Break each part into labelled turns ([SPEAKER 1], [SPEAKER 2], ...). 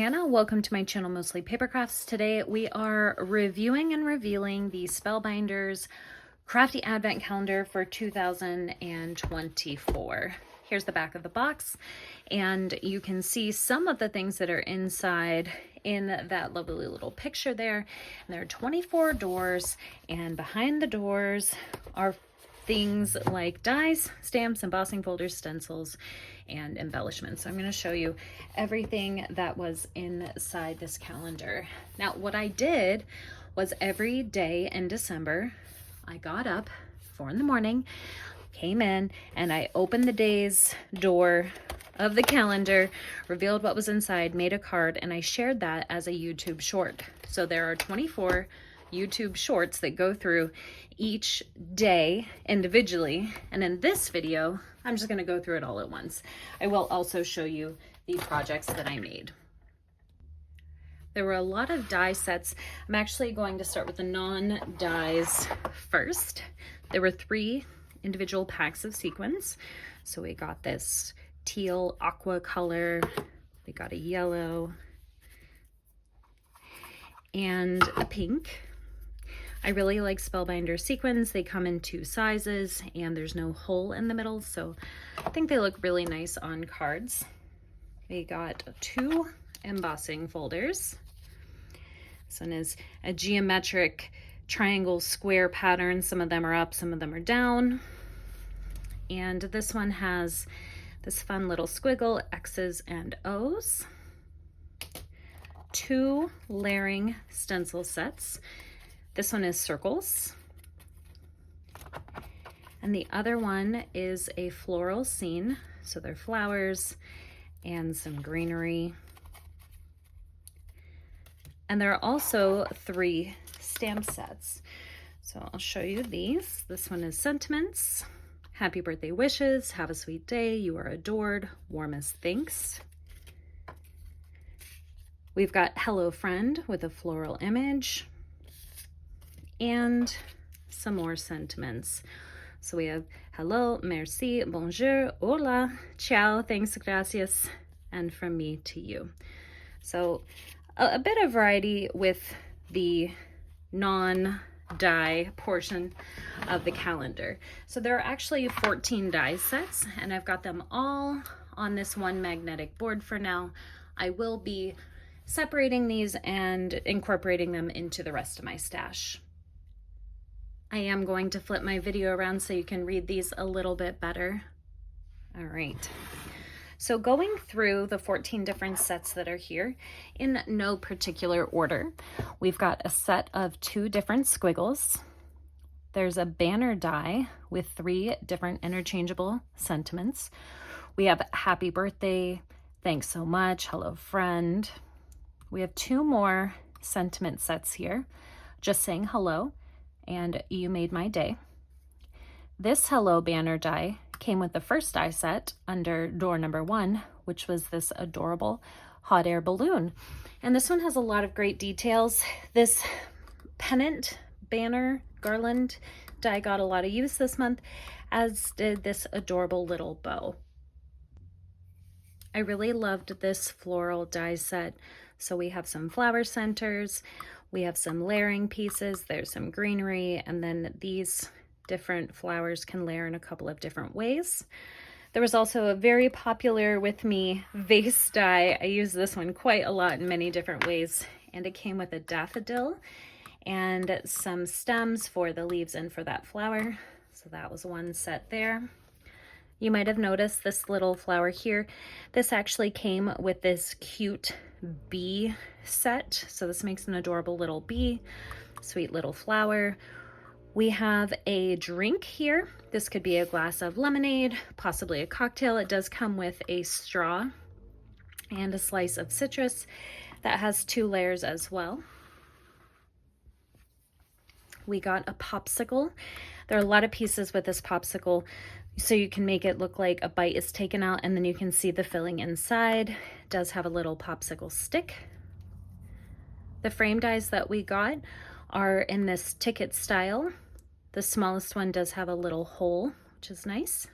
[SPEAKER 1] Hannah. Welcome to my channel, Mostly Paper Crafts. Today we are reviewing and revealing the Spellbinders Crafty Advent Calendar for 2024. Here's the back of the box, and you can see some of the things that are inside in that lovely little picture there. And there are 24 doors, and behind the doors are things like dies, stamps, embossing folders, stencils, and embellishments. So I'm going to show you everything that was inside this calendar. Now, what I did was every day in December, I got up 4 in the morning, came in, and I opened the day's door of the calendar, revealed what was inside, made a card, and I shared that as a YouTube short. So there are 24 YouTube shorts that go through each day individually, and in this video I'm just going to go through it all at once. I will also show you the projects that I made. There were a lot of die sets. I'm actually going to start with the non-dies first. There were 3 individual packs of sequins. So we got this teal aqua color, we got a yellow, and a pink. I really like Spellbinder sequins. They come in 2 sizes and there's no hole in the middle, so I think they look really nice on cards. We got 2 embossing folders. This one is a geometric triangle square pattern. Some of them are up, some of them are down. And this one has this fun little squiggle, X's and O's. 2 layering stencil sets. This one is circles, and the other one is a floral scene. So they're flowers and some greenery. And there are also 3 stamp sets. So I'll show you these. This one is sentiments, happy birthday wishes, have a sweet day, you are adored, warmest thanks. We've got hello friend with a floral image, and some more sentiments. So we have hello, merci, bonjour, hola, ciao, thanks, gracias, and from me to you. So a bit of variety with the non-die portion of the calendar. So there are actually 14 die sets, and I've got them all on this one magnetic board for now. I will be separating these and incorporating them into the rest of my stash. I am going to flip my video around so you can read these a little bit better. All right. So going through the 14 different sets that are here in no particular order, we've got a set of 2 different squiggles. There's a banner die with 3 different interchangeable sentiments. We have happy birthday, thanks so much, hello friend. We have 2 more sentiment sets here, just saying hello, and you made my day. This hello banner die came with the first die set under door number 1, which was this adorable hot air balloon. And this one has a lot of great details. This pennant banner garland die got a lot of use this month, as did this adorable little bow. I really loved this floral die set. So we have some flower centers, we have some layering pieces, there's some greenery, and then these different flowers can layer in a couple of different ways. There was also a very popular with me vase die. I use this one quite a lot in many different ways, and it came with a daffodil and some stems for the leaves and for that flower. So that was one set there. You might have noticed this little flower here. This actually came with this cute bee set. So this makes an adorable little bee, sweet little flower. We have a drink here. This could be a glass of lemonade, possibly a cocktail. It does come with a straw and a slice of citrus that has 2 layers as well. We got a popsicle. There are a lot of pieces with this popsicle, so you can make it look like a bite is taken out and then you can see the filling inside. It does have a little popsicle stick. The frame dies that we got are in this ticket style. The smallest one does have a little hole, which is nice.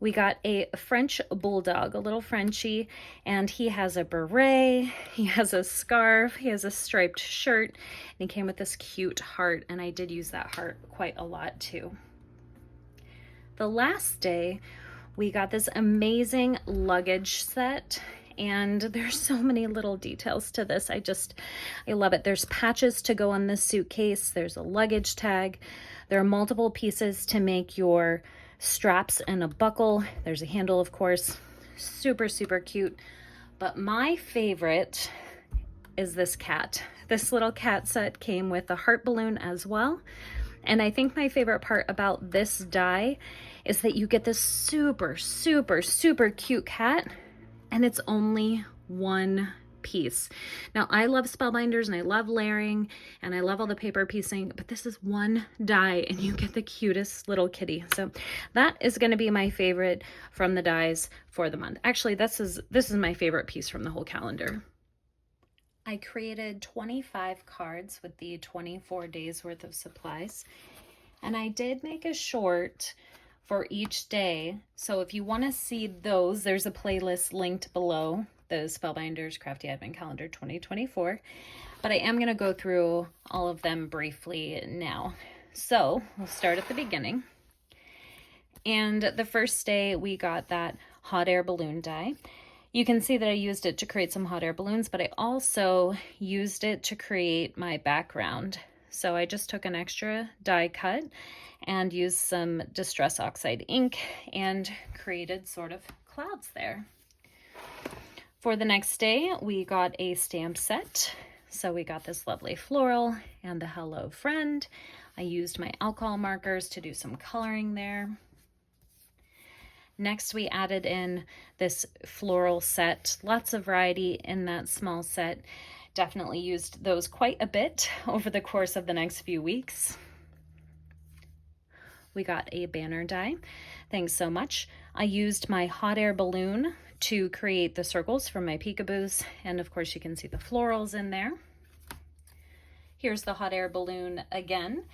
[SPEAKER 1] We got a French bulldog, a little Frenchie, and he has a beret, he has a scarf, he has a striped shirt, and he came with this cute heart, and I did use that heart quite a lot too. The last day, we got this amazing luggage set, and there's so many little details to this. I love it. There's patches to go on this suitcase. There's a luggage tag. There are multiple pieces to make your straps and a buckle. There's a handle, of course. Super, super cute. But my favorite is this cat. This little cat set came with a heart balloon as well. And I think my favorite part about this die is that you get this super, super, super cute cat, and it's only one piece. Now, I love Spellbinders and I love layering and I love all the paper piecing, but this is one die and you get the cutest little kitty. So that is going to be my favorite from the dies for the month. Actually, this is my favorite piece from the whole calendar. I created 25 cards with the 24 days worth of supplies, and I did make a short for each day. So if you want to see those, there's a playlist linked below, the Spellbinders Crafty Advent Calendar 2024, but I am going to go through all of them briefly now. So we'll start at the beginning. And the first day we got that hot air balloon die. You can see that I used it to create some hot air balloons, but I also used it to create my background. So I just took an extra die cut and used some Distress Oxide ink and created sort of clouds there. For the next day, we got a stamp set. So we got this lovely floral and the hello friend. I used my alcohol markers to do some coloring there. Next, we added in this floral set, lots of variety in that small set. Definitely used those quite a bit over the course of the next few weeks. We got a banner die. Thanks so much. I used my hot air balloon to create the circles for my peekaboos, and of course you can see the florals in there. Here's the hot air balloon again.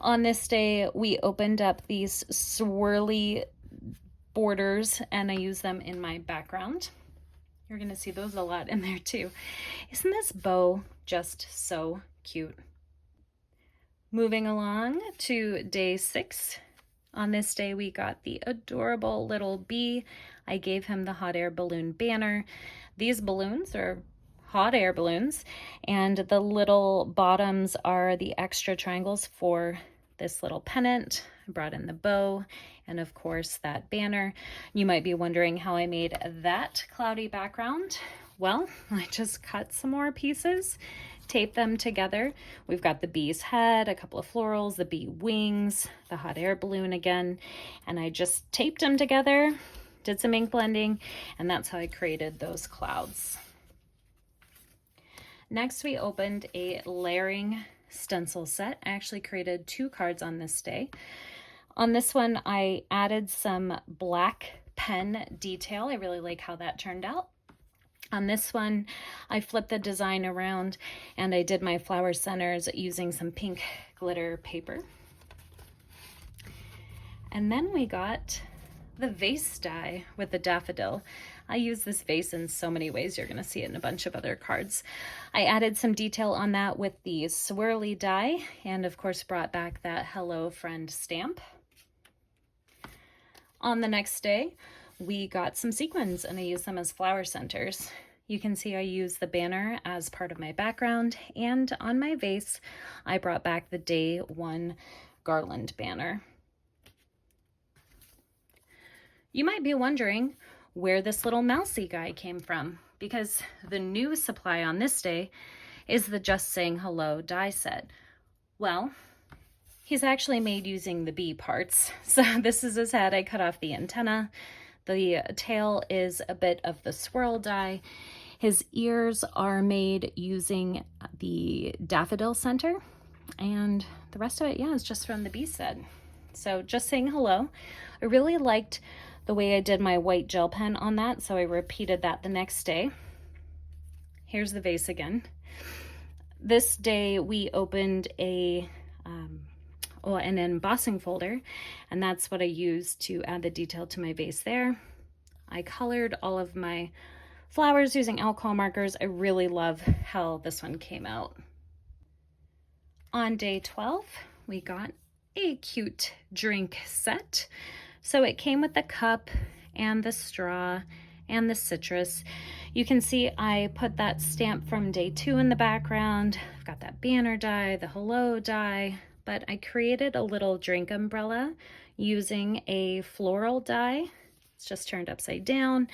[SPEAKER 1] On this day, we opened up these swirly borders and I use them in my background. You're going to see those a lot in there too. Isn't this bow just so cute? Moving along to day 6. On this day, we got the adorable little bee. I gave him the hot air balloon banner. These balloons are hot air balloons, and the little bottoms are the extra triangles for this little pennant. I brought in the bow and of course that banner. You might be wondering how I made that cloudy background. Well, I just cut some more pieces, taped them together. We've got the bee's head, a couple of florals, the bee wings, the hot air balloon again, and I just taped them together, did some ink blending, and that's how I created those clouds. Next, we opened a layering stencil set. I actually created 2 cards on this day. On this one, I added some black pen detail. I really like how that turned out. On this one, I flipped the design around and I did my flower centers using some pink glitter paper. And then we got the vase die with the daffodil. I use this vase in so many ways. You're going to see it in a bunch of other cards. I added some detail on that with the swirly die and of course brought back that hello friend stamp. On the next day, we got some sequins and I used them as flower centers. You can see I used the banner as part of my background, and on my vase, I brought back the day 1 garland banner. You might be wondering where this little mousy guy came from, because the new supply on this day is the Just Saying Hello die set. Well, he's actually made using the bee parts. So this is his head. I cut off the antenna. The tail is a bit of the swirl die. His ears are made using the daffodil center. And the rest of it, yeah, is just from the bee set. So Just Saying Hello. I really liked the way I did my white gel pen on that, so I repeated that the next day. Here's the vase again. This day we opened a an embossing folder, and that's what I used to add the detail to my vase there. I colored all of my flowers using alcohol markers. I really love how this one came out. On day 12, we got a cute drink set. So it came with the cup and the straw and the citrus. You can see I put that stamp from day 2 in the background. I've got that banner die, the hello die, but I created a little drink umbrella using a floral die. It's just turned upside down,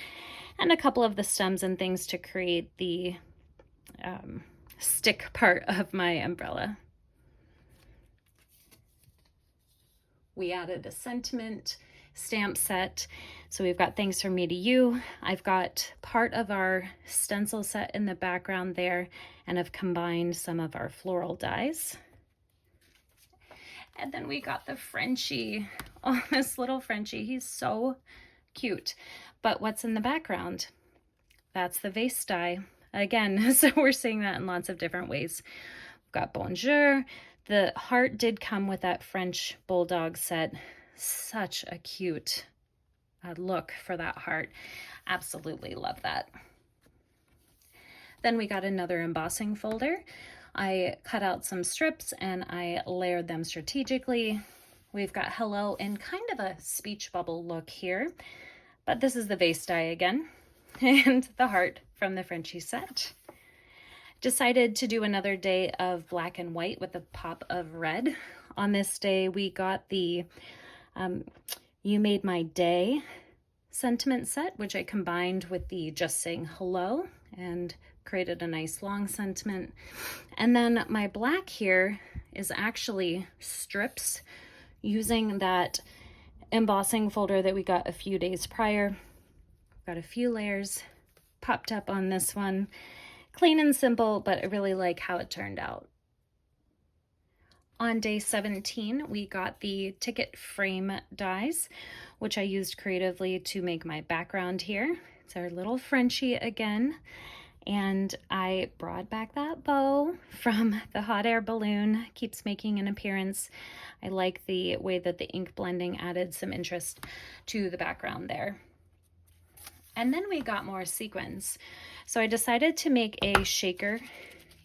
[SPEAKER 1] and a couple of the stems and things to create the stick part of my umbrella. We added a sentiment stamp set. So we've got thanks from me to you. I've got part of our stencil set in the background there, and I've combined some of our floral dies. And then we got the Frenchie. Oh, this little Frenchie, he's so cute. But what's in the background? That's the vase die. Again, so we're seeing that in lots of different ways. We've got Bonjour. The heart did come with that French bulldog set. Such a cute look for that heart. Absolutely love that. Then we got another embossing folder. I cut out some strips and I layered them strategically. We've got hello in kind of a speech bubble look here, but this is the vase die again, and the heart from the Frenchie set. Decided to do another day of black and white with a pop of red. On this day, we got the You Made My Day sentiment set, which I combined with the Just Saying Hello and created a nice long sentiment. And then my black here is actually strips using that embossing folder that we got a few days prior. Got a few layers popped up on this one. Clean and simple, but I really like how it turned out. On day 17, we got the ticket frame dies, which I used creatively to make my background here. It's our little Frenchie again. And I brought back that bow from the hot air balloon, keeps making an appearance. I like the way that the ink blending added some interest to the background there. And then we got more sequins. So I decided to make a shaker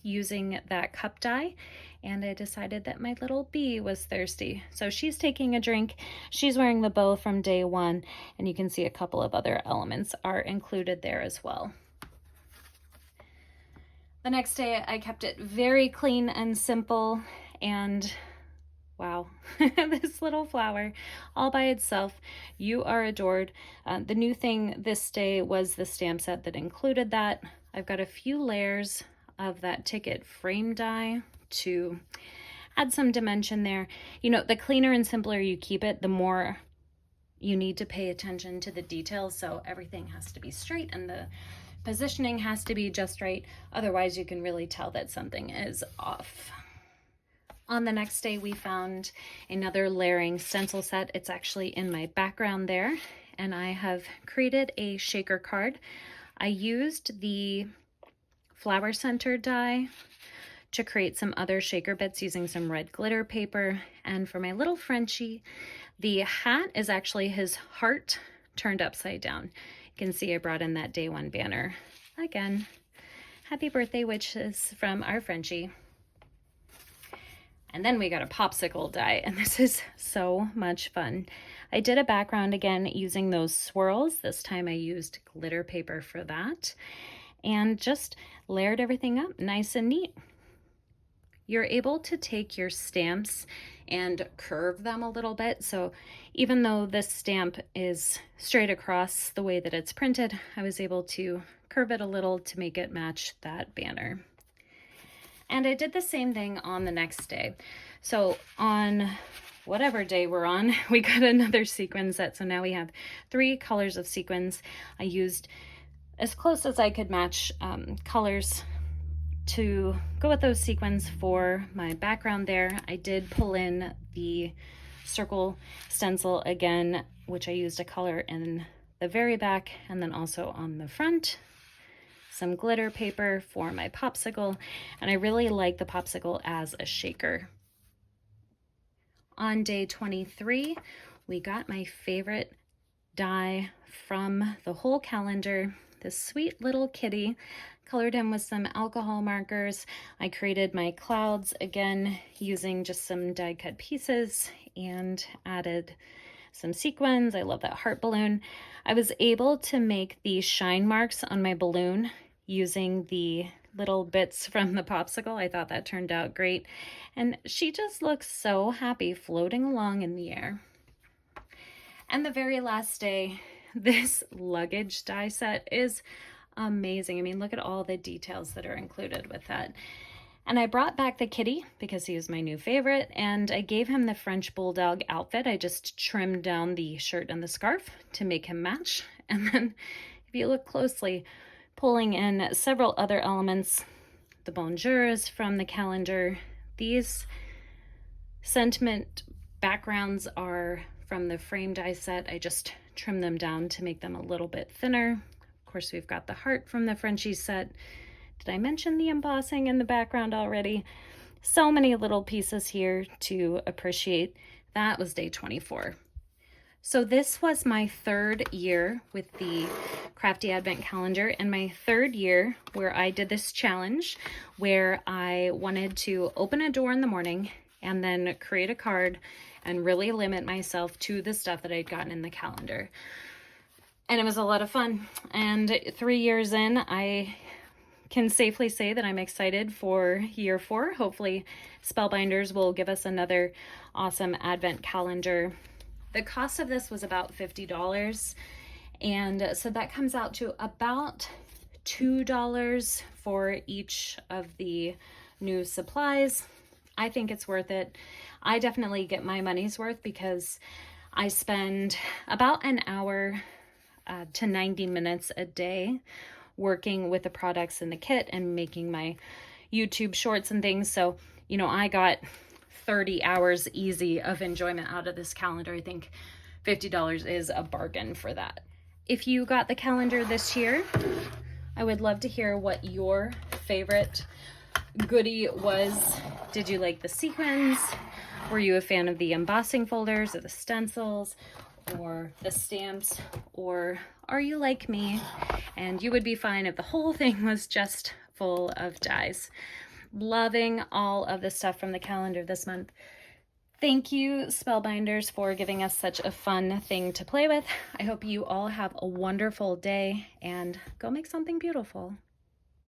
[SPEAKER 1] using that cup die, and I decided that my little bee was thirsty. So she's taking a drink. She's wearing the bow from day 1, and you can see a couple of other elements are included there as well. The next day I kept it very clean and simple, and wow, this little flower all by itself. You are adored. The new thing this day was the stamp set that included that. I've got a few layers of that ticket frame die to add some dimension there. You know, the cleaner and simpler you keep it, the more you need to pay attention to the details. So everything has to be straight and the positioning has to be just right. Otherwise you can really tell that something is off. On the next day, we found another layering stencil set. It's actually in my background there, and I have created a shaker card. I used the flower center die to create some other shaker bits using some red glitter paper. And for my little Frenchie, the hat is actually his heart turned upside down. You can see I brought in that day 1 banner. Again, happy birthday wishes from our Frenchie. And then we got a popsicle die, and this is so much fun. I did a background again using those swirls. This time I used glitter paper for that, and just layered everything up nice and neat. You're able to take your stamps and curve them a little bit. So even though this stamp is straight across the way that it's printed, I was able to curve it a little to make it match that banner. And I did the same thing on the next day. So on whatever day we're on, we got another sequin set. So now we have 3 colors of sequins. I used as close as I could match colors to go with those sequins for my background there. I did pull in the circle stencil again, which I used a color in the very back and then also on the front. Some glitter paper for my popsicle, and I really like the popsicle as a shaker. On day 23, we got my favorite die from the whole calendar, this sweet little kitty. Colored him with some alcohol markers. I created my clouds again using just some die cut pieces and added some sequins. I love that heart balloon. I was able to make the shine marks on my balloon using the little bits from the popsicle. I thought that turned out great. And she just looks so happy floating along in the air. And the very last day, this luggage die set is amazing. I mean, look at all the details that are included with that. And I brought back the kitty because he was my new favorite, and I gave him the French Bulldog outfit. I just trimmed down the shirt and the scarf to make him match. And then if you look closely, pulling in several other elements, the bonjours from the calendar. These sentiment backgrounds are from the frame die set. I just trimmed them down to make them a little bit thinner. Of course, we've got the heart from the Frenchie set. Did I mention the embossing in the background already? So many little pieces here to appreciate. That was day 24. So this was my third year with the Crafty Advent calendar, and my third year where I did this challenge where I wanted to open a door in the morning and then create a card and really limit myself to the stuff that I'd gotten in the calendar. And it was a lot of fun. And 3 years in, I can safely say that I'm excited for year 4. Hopefully Spellbinders will give us another awesome Advent calendar. The cost of this was about $50. And so that comes out to about $2 for each of the new supplies. I think it's worth it. I definitely get my money's worth because I spend about an hour to 90 minutes a day working with the products in the kit and making my YouTube shorts and things. So, you know, I got 30 hours easy of enjoyment out of this calendar. I think $50 is a bargain for that. If you got the calendar this year, I would love to hear what your favorite goodie was. Did you like the sequins? Were you a fan of the embossing folders or the stencils or the stamps? Or are you like me and you would be fine if the whole thing was just full of dies? Loving all of the stuff from the calendar this month. Thank you, Spellbinders, for giving us such a fun thing to play with. I hope you all have a wonderful day and go make something beautiful.